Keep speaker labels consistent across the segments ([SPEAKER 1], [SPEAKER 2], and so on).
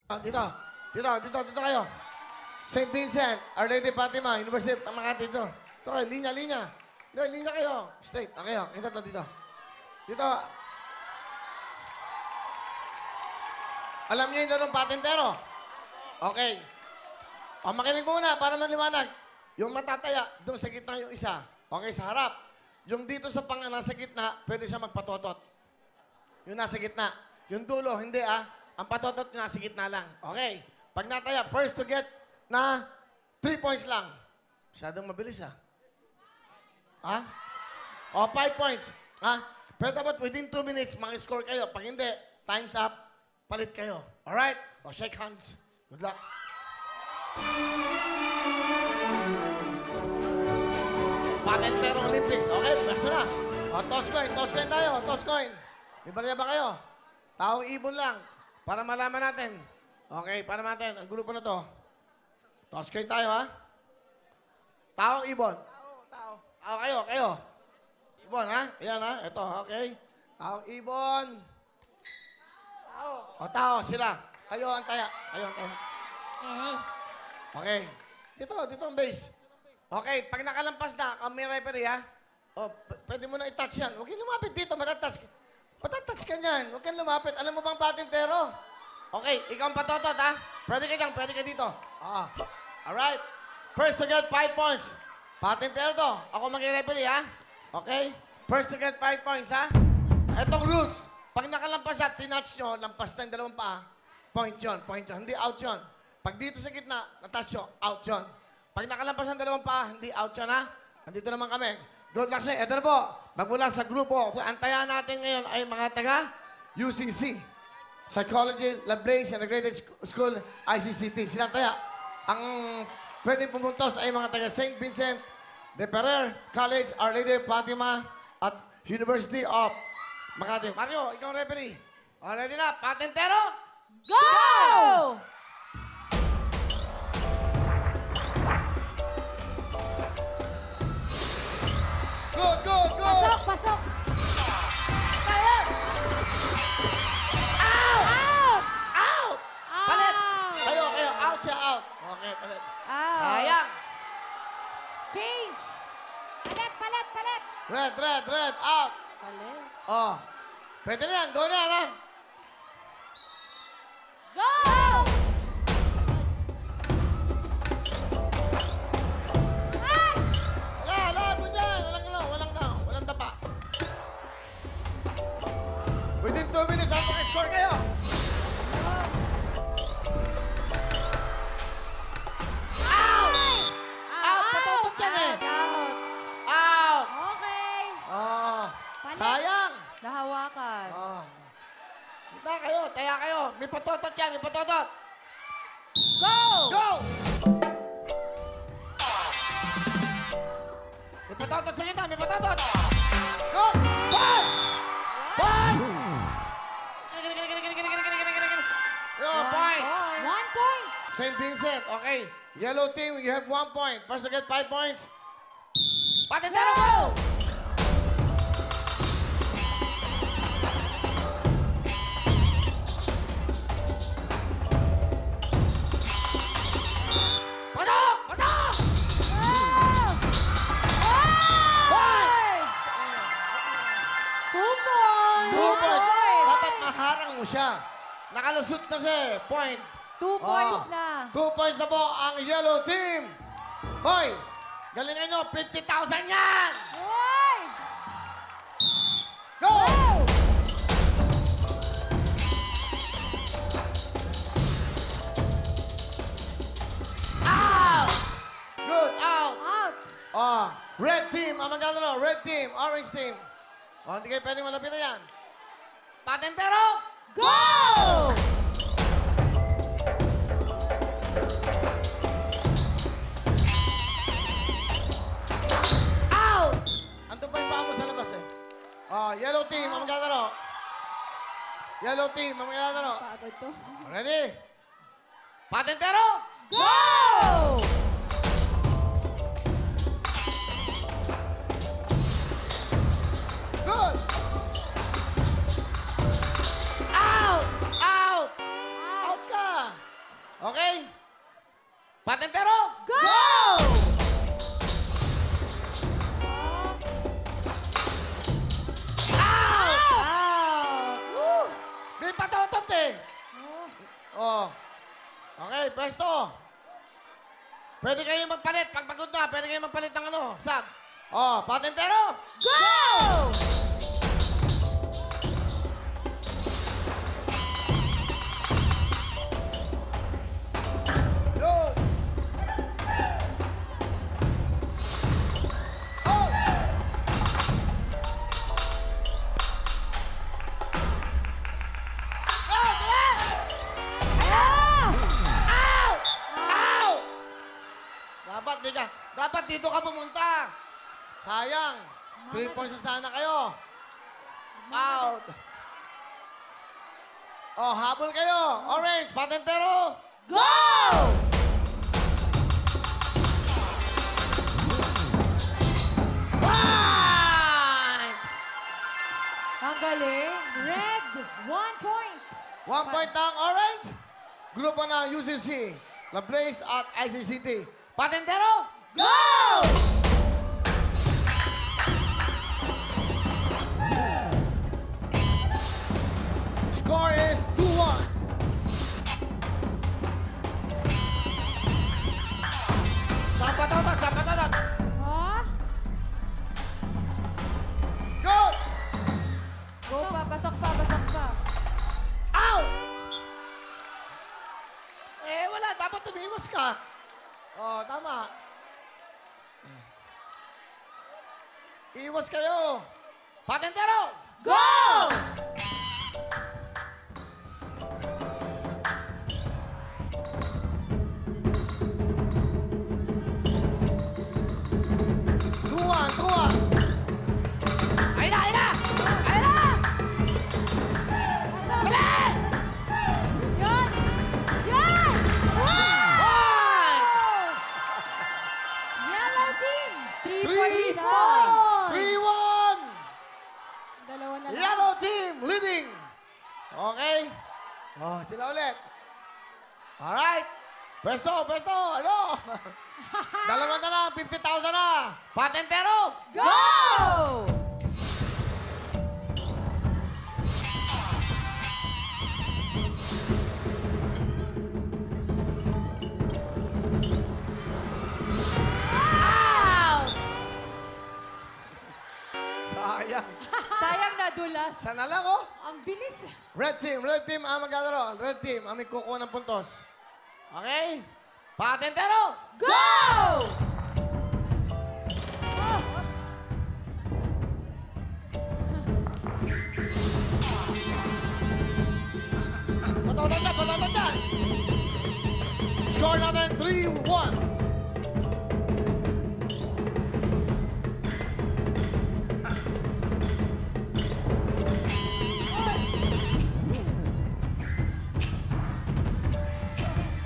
[SPEAKER 1] Dito. Dito kayo. St. Vincent, Our Lady Fatima, University of Makati dito. Ito kayo, linya. Linya kayo. Straight. Okay, kita to dito. Dito. Alam niyo yung dalawang patentero? Okay. Makinig muna para maliwanag. Yung matataya, doon sa gitna yung isa. Okay, sa harap. Yung dito sa nasa gitna, pwede siya magpatotot. Yung nasa gitna. Yung dulo, hindi Ang patotot nasa gitna lang. Okay. Pag nataya, first to get na 3 points lang. Masyadong mabilis O, 5 points. Pero dapat within 2 minutes, mag-score kayo. Pag hindi, time's up. Palit kayo. Alright? O, shake hands. Good luck. Patentero Olympics. Okay, basta na. O, toss coin tayo. Toss coin. May barya ba kayo? Taong ibon lang. Para malaman natin. Okay, para natin. Ang grupo na to. Toss coin tayo, Taong ibon. Tao. Kayo. Ibon, Ayan, Ito, okay. Taong ibon. Tao, sila. Kayo ang taya. Okay. Dito ang base. Okay, pag nakalampas na, may referee, pwede mo na i-touch yan. Huwag yung lumapit dito, matatouch ka niyan. Huwag kang lumapit. Alam mo bang patintero? Okay, ikaw ang patotot, Pwede ka dyan, pwede ka dito. Alright. First to get 5 points. Patintero to. Ako mag-referee, Okay? First to get 5 points, Etong rules. Pag nakalampas at tinouch nyo, lampas na yung dalawang paa, point yun. Hindi out yun. Pag dito sa gitna, natouch nyo, out yun. Pag nakalampas ang dalawang paa, hindi out yun, Nandito naman kami. Good luck sa'yo. Ito na po. Magmula sa grupo, ang taya natin ngayon ay mga taga UCC. Psychology, Lablaze, Integrated School, ICCT. Silang taya. Ang pwedeng pumuntos ay mga taga St. Vincent de Ferrer College, Our Lady Fatima, at University of Makati. Mario, ikaw referee. Ready na? Patentero?
[SPEAKER 2] Go!
[SPEAKER 1] Go!
[SPEAKER 2] Pasok!
[SPEAKER 1] Kaya! Out! Palit! Kayo. Out siya, out. Okay, palit. Sayang.
[SPEAKER 2] Change! Palit!
[SPEAKER 1] Red, out.
[SPEAKER 2] Palit.
[SPEAKER 1] Pwede na yan. Go na yan,
[SPEAKER 2] Go!
[SPEAKER 1] Wala, doon yan. Walang tapa. Within 2 minutes, score kayo. Out! Patutot yan Out!
[SPEAKER 2] Okay. Palit.
[SPEAKER 1] Sayang.
[SPEAKER 2] Nahawakan.
[SPEAKER 1] Kita kayo, taya kayo. May patotot yan,
[SPEAKER 2] Go!
[SPEAKER 1] Go! May patotot sa kita, Go! Five! Point!
[SPEAKER 2] 1 point.
[SPEAKER 1] St. Vincent, okay. Yellow team, you have 1 point. First to get 5 points. Patentero mo! Pasok! Point!
[SPEAKER 2] 2 points.
[SPEAKER 1] 2 points. Dapat naharang mo siya. Nakalusot na siya, point.
[SPEAKER 2] 2 points na.
[SPEAKER 1] 2 points na po ang yellow team. Hoy, galingan nyo, 50,000 yan!
[SPEAKER 2] Hoy!
[SPEAKER 1] Go! Out! Good, out!
[SPEAKER 2] Out.
[SPEAKER 1] Red team, ang maglalaro. Red team, orange team. Hindi kayo pwedeng malapitan yan. Patentero!
[SPEAKER 2] Go!
[SPEAKER 1] Out! Andun pa yung paa mo sa labas yellow team, ang maglalaro. Yellow team, ang maglalaro.
[SPEAKER 2] Pagod to.
[SPEAKER 1] Ready? Patentero!
[SPEAKER 2] Go!
[SPEAKER 1] Good! Out! Out! Out ka! Okay? Patentero!
[SPEAKER 2] Go! Out! Woo!
[SPEAKER 1] May patotot eh.
[SPEAKER 2] Oh.
[SPEAKER 1] Oh. Okay, pwesto. Pwede kayo magpalit. Pag pagod na, pwede kayo magpalit ng ano, sab. Oh, patentero!
[SPEAKER 2] Go!
[SPEAKER 1] Go! Oh! Ah, tara!
[SPEAKER 2] Ah!
[SPEAKER 1] Ow! Ow! Dapat dito ka pumunta. Sayang. 3 points na sana kayo. Out. Oh, habol kayo. Orange, patentero.
[SPEAKER 2] Go!
[SPEAKER 1] One!
[SPEAKER 2] Ang galing. Red, 1 point.
[SPEAKER 1] 1 point ang orange. Grupo ng UCC. La Blaze at ICCT. Patentero.
[SPEAKER 2] Go!
[SPEAKER 1] Score is 2-1. Sapatotak.
[SPEAKER 2] Ha?
[SPEAKER 1] Go!
[SPEAKER 2] Go pa, pasok pa.
[SPEAKER 1] Out! Eh, wala. Dapat tumiwas ka. Oh, tama. Iwas kayo. Patentero!
[SPEAKER 2] Go!
[SPEAKER 1] Tuwa. Ayun na!
[SPEAKER 2] Pasok.
[SPEAKER 1] Wala!
[SPEAKER 2] Yan! Yan! Wow!
[SPEAKER 1] One!
[SPEAKER 2] Yellow team! 3
[SPEAKER 1] Three
[SPEAKER 2] points.
[SPEAKER 1] 3-1!
[SPEAKER 2] Dalawa na lang.
[SPEAKER 1] Yellow team leading. Okay? Oh, sila ulit. Alright. Pwesto. Ano? Dalawa na lang, 50,000 na. Patentero.
[SPEAKER 2] Go!
[SPEAKER 1] Out! Sayang.
[SPEAKER 2] Sayang nadulas.
[SPEAKER 1] Sana lang, oh.
[SPEAKER 2] Ang bilis.
[SPEAKER 1] Red team ang maglalaro. Red team ang may kukuha ng puntos. Okay? Patentero.
[SPEAKER 2] Go! Oh.
[SPEAKER 1] Patotot dyan. Score natin 3-1.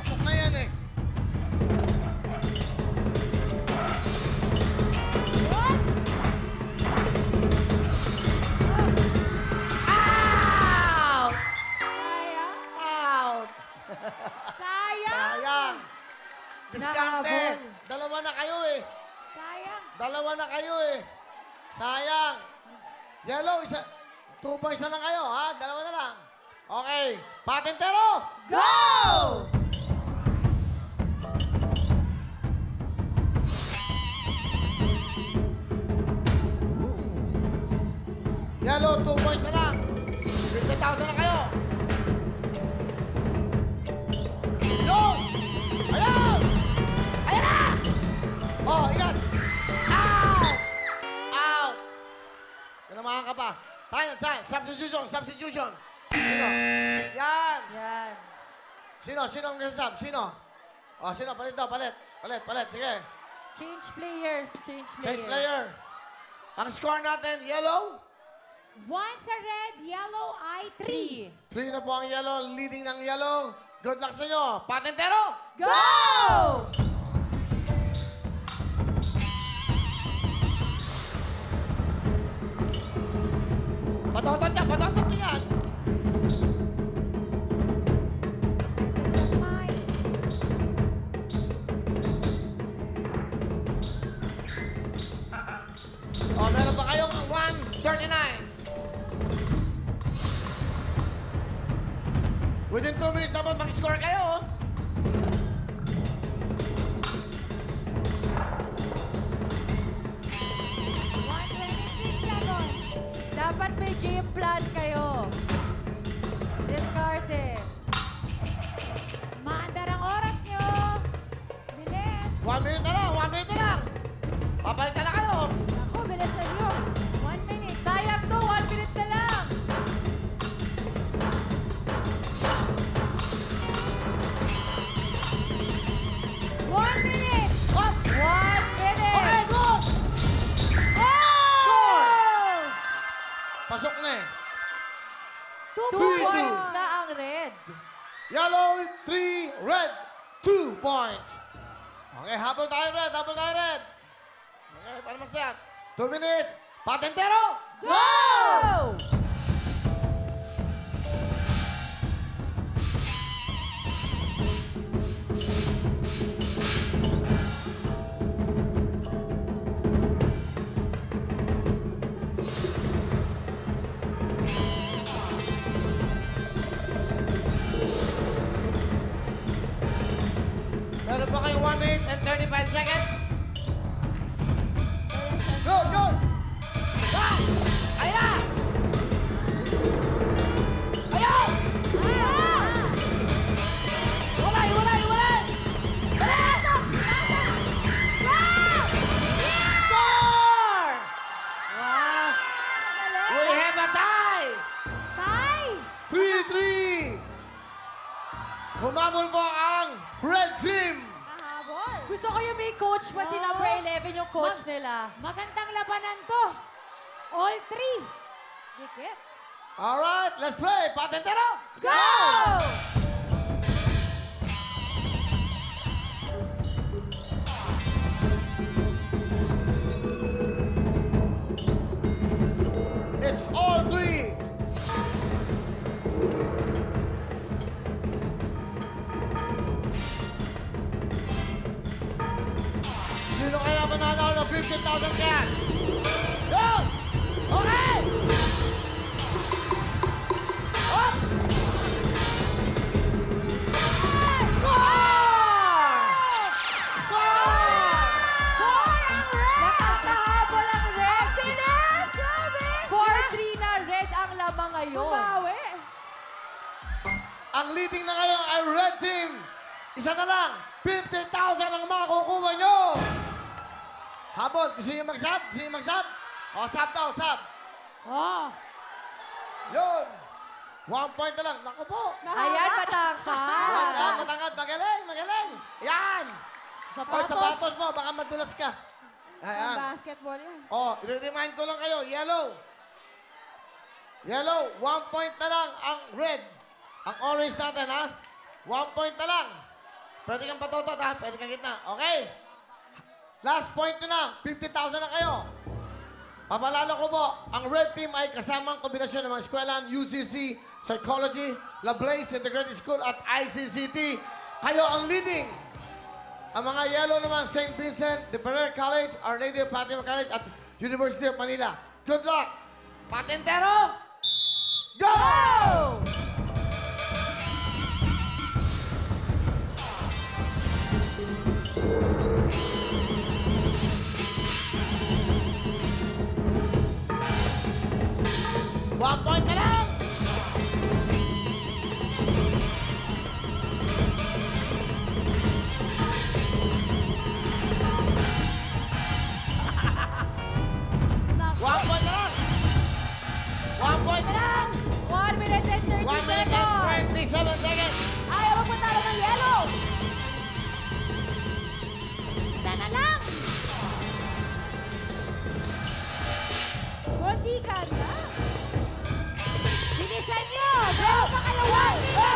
[SPEAKER 1] Pasok na yan eh. Out!
[SPEAKER 2] Sayang.
[SPEAKER 1] Out!
[SPEAKER 2] Sayang.
[SPEAKER 1] Sayang! Diskarte!
[SPEAKER 2] Nahabol.
[SPEAKER 1] Dalawa na kayo eh.
[SPEAKER 2] Sayang.
[SPEAKER 1] Sayang! Yellow, isa. 2 points na lang kayo, ha? Dalawa na lang. Okay. Patentero!
[SPEAKER 2] Go!
[SPEAKER 1] Yellow, 2 points na lang. 50,000 na kayo. Yun! Ayan! Ayan na! Oh, ingat! Out! Out! Tinamahan ka pa. Tayo, substitution. Sino? Yan!
[SPEAKER 2] Yan.
[SPEAKER 1] Sino ang nasa-sub? Sino? Oh, sino? Palit daw, palit. Sige.
[SPEAKER 2] Change players.
[SPEAKER 1] Change player. Ang score natin, yellow.
[SPEAKER 2] 1 sa red, yellow ay 3.
[SPEAKER 1] 3 na po ang yellow, leading ng yellow. Good luck sa inyo. Patentero!
[SPEAKER 2] Go!
[SPEAKER 1] Patotot yan.
[SPEAKER 2] This is mine.
[SPEAKER 1] Within 2 minutes dapat mag-score kayo.
[SPEAKER 2] 126 seconds.
[SPEAKER 3] Dapat may game plan kayo. Diskarte.
[SPEAKER 2] Maandar ang oras nyo. Bilis.
[SPEAKER 1] 1 minute na lang, 1 minute na lang. Papalitan na kayo.
[SPEAKER 2] Ako, bilis na nyo. 1 minute.
[SPEAKER 3] Sayang to, 1 minute na lang.
[SPEAKER 2] One minute.
[SPEAKER 1] Up!
[SPEAKER 3] 1 minute.
[SPEAKER 1] Okay, go!
[SPEAKER 3] Oh!
[SPEAKER 1] Pasok na eh.
[SPEAKER 3] 2
[SPEAKER 1] Three,
[SPEAKER 3] points
[SPEAKER 1] two.
[SPEAKER 3] na ang red.
[SPEAKER 1] Yellow, 3, red, 2 points. Okay, habol tayo red, habol tayo red. Okay, paano masayat? 2 minutes. Patentero!
[SPEAKER 3] Go!
[SPEAKER 1] Meron pa kayong 1 minute and 35 seconds. Go, go! Ah! Ayun na! Ayaw! Walay, walay, walay!
[SPEAKER 2] Pasok! Pasok! Wow!
[SPEAKER 1] Score!
[SPEAKER 3] Wow.
[SPEAKER 1] We have a tie!
[SPEAKER 2] Tie!
[SPEAKER 1] 3-3! Humabol po ang red team!
[SPEAKER 2] Kahabol.
[SPEAKER 3] Gusto ko yung may coach pa si number 11 yung coach nila.
[SPEAKER 2] Magandang labanan to. All three. Dikit.
[SPEAKER 1] Alright, let's play! Patentero!
[SPEAKER 3] Go!
[SPEAKER 1] It's all three! Sino kaya mananalo ng 50,000 cash? Go! Okay! Up! Score!
[SPEAKER 3] Nakakahabol ang red.
[SPEAKER 2] Bilis! Grabe!
[SPEAKER 3] 4-3 na red ang lamang ngayon.
[SPEAKER 2] Bumawi.
[SPEAKER 1] Ang leading na ngayon ay red team. Isa na lang, 50,000 ang makukuha nyo. Habol, gusto nyo mag-sub? Gusto nyo mag-sub? O, sub daw, sub.
[SPEAKER 2] Oh.
[SPEAKER 1] Yun. 1 point na lang. Naku po.
[SPEAKER 3] Ayan, matangkad.
[SPEAKER 1] Matangad, magaling, magaling. Yan. O, sapatos mo, baka madulas ka. Ayan.
[SPEAKER 2] Basketball yan.
[SPEAKER 1] O, i-remind ko lang kayo, yellow. Yellow, 1 point na lang ang red. Ang orange natin, ha? 1 point na lang. Pwede kang patotot, ha? Pwede kang gitna. Okay? Last point na lang. 50,000 na kayo. Papalala ko po, ang red team ay kasamang kombinasyon ng mga eskwelahan, UCC, Psychology, La Blaze Integrated School at ICCT. Kayo ang leading. Ang mga yellow naman, St. Vincent, De Ferrer College, Our Lady of Fatima College at University of Manila. Good luck! Patentero! Go! One point na lang! One point na lang! 1 point na lang!
[SPEAKER 3] 1 minute and 30
[SPEAKER 1] 1 minute and 27 seconds!
[SPEAKER 3] Ayaw magpunta ng yellow.
[SPEAKER 2] Sana lang. Buti ka na. Bilisan nyo. Meron pa kayo 1 minute.
[SPEAKER 1] Go!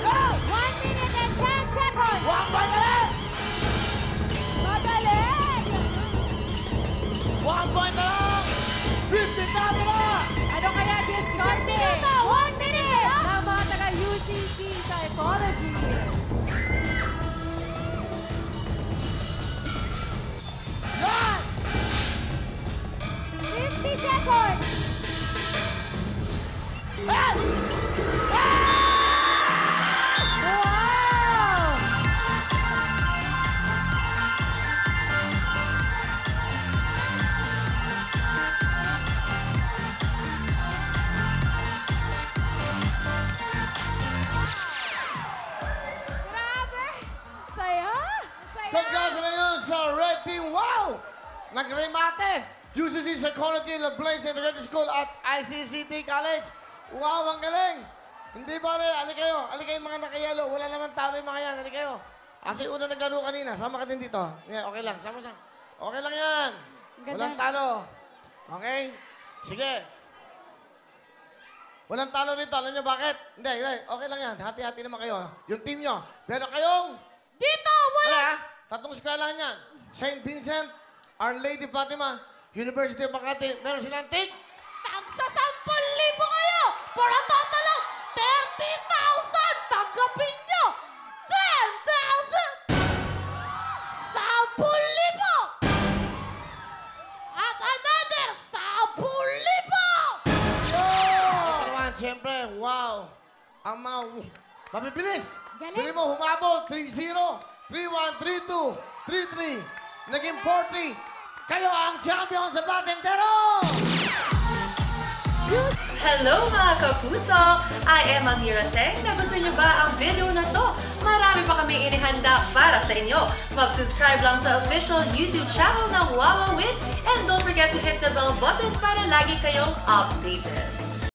[SPEAKER 1] Go!
[SPEAKER 2] 1 minute and 10 seconds.
[SPEAKER 1] 1 point na lang!
[SPEAKER 2] Magaling.
[SPEAKER 1] 1 point na lang! 50,000 na!
[SPEAKER 3] Ano kaya diskarte?
[SPEAKER 2] 1 minute.
[SPEAKER 3] Ng mga taga-UCC Psychology.
[SPEAKER 1] Yan!
[SPEAKER 2] 50 seconds.
[SPEAKER 1] Hey! Hey! nag-remate. UCC Psychology of Blaze Integrated School at ICCT College. Wow, ang galing. Hindi ba, ali kayo mga nakayelo. Wala naman talo yung mga yan, ali kayo. Kasi una naglaro kanina, sama ka din dito. Yeah, okay lang, sama. Okay lang yan. Walang talo. Okay? Sige. Walang talo rito. Alam niyo bakit? Hindi. Okay lang yan. Hati-hati naman kayo. Yung team nyo. Pero kayong...
[SPEAKER 2] Dito, wala!
[SPEAKER 1] Tatlong eskwelahan yan. St. Vincent, Our Lady Fatima, University of Makati. Meron silang tig.
[SPEAKER 2] Tagsa 10,000 kayo! For a total of 30,000! Tanggapin nyo! 10,000! 10,000! At another 10,000!
[SPEAKER 1] Ito naman, siyempre, wow. Ang mga... Mabibilis.
[SPEAKER 2] Galing.
[SPEAKER 1] Bili mo, humabol. 3-0, 3-1, 3-2, 3-3. Naging 40. Kayo ang champion sa Batintero!
[SPEAKER 3] Hello mga kapuso! I am Amira Teng. Nagustuhan niyo ba ang video na to? Marami pa kami inihanda para sa inyo. Mag-subscribe lang sa official YouTube channel ng Wawa Wins and don't forget to hit the bell button para lagi kayong updated.